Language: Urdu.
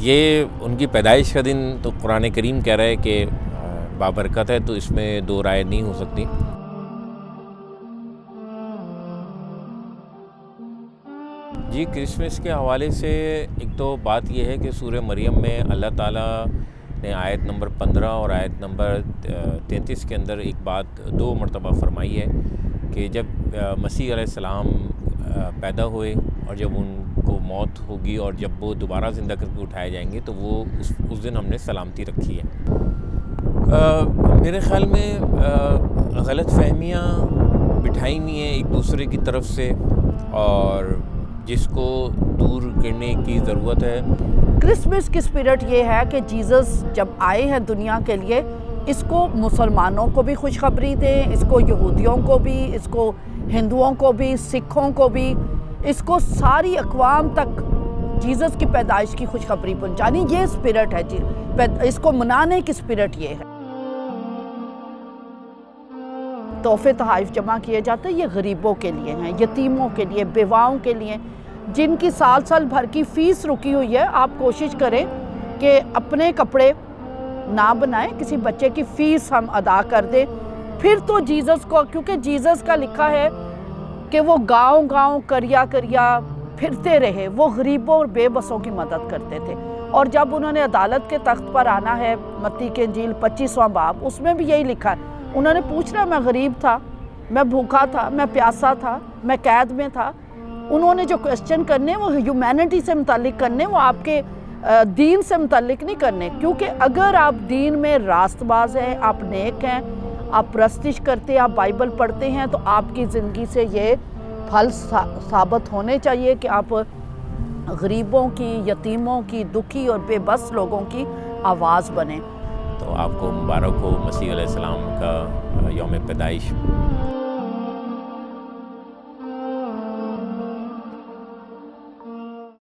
یہ ان کی پیدائش کا دن تو قرآن کریم کہہ رہا ہے کہ بابرکت ہے، تو اس میں دو رائے نہیں ہو سکتی۔ جی، کرسمس کے حوالے سے ایک تو بات یہ ہے کہ سورہ مریم میں اللہ تعالیٰ نے آیت نمبر 15 اور آیت نمبر 33 کے اندر ایک بات 2 مرتبہ فرمائی ہے کہ جب مسیح علیہ السلام پیدا ہوئے اور جب ان کو موت ہوگی اور جب وہ دوبارہ زندہ کر کے اٹھائے جائیں گے تو وہ اس دن ہم نے سلامتی رکھی ہے۔ میرے خیال میں غلط فہمیاں بٹھائی ہوئی ہیں ایک دوسرے کی طرف سے، اور جس کو دور کرنے کی ضرورت ہے۔ کرسمس کی اسپرٹ یہ ہے کہ جیزس جب آئے ہیں دنیا کے لیے، اس کو مسلمانوں کو بھی خوشخبری دیں، اس کو یہودیوں کو بھی، اس کو ہندوؤں کو بھی، سکھوں کو بھی، اس کو ساری اقوام تک جیزس کی پیدائش کی خوشخبری پہنچانی، یہ اسپرٹ ہے جی، اس کو منانے کی اسپرٹ یہ ہے۔ تحفے تحائف جمع کیے جاتے ہیں، یہ غریبوں کے لیے ہیں، یتیموں کے لیے، بیواؤں کے لیے، جن کی سال بھر کی فیس رکی ہوئی ہے۔ آپ کوشش کریں کہ اپنے کپڑے نہ بنائیں، کسی بچے کی فیس ہم ادا کر دیں، پھر تو جیزس کو، کیونکہ جیزس کا لکھا ہے کہ وہ گاؤں گاؤں کریا پھرتے رہے، وہ غریبوں اور بے بسوں کی مدد کرتے تھے۔ اور جب انہوں نے عدالت کے تخت پر آنا ہے، متی کی انجیل 25واں باب، اس میں بھی یہی لکھا ہے، انہوں نے پوچھنا میں غریب تھا، میں بھوکا تھا، میں پیاسا تھا، میں قید میں تھا۔ انہوں نے جو کوسچن کرنے وہ ہیومینٹی سے متعلق کرنے، وہ آپ کے دین سے متعلق نہیں کرنے، کیونکہ اگر آپ دین میں راست باز ہیں، آپ نیک ہیں، آپ پرستش کرتے ہیں، آپ بائبل پڑھتے ہیں، تو آپ کی زندگی سے یہ پھل ثابت ہونے چاہیے کہ آپ غریبوں کی، یتیموں کی، دکھی اور بے بس لوگوں کی آواز بنیں۔ تو آپ کو مبارک ہو مسیح علیہ السلام کا یوم پیدائش۔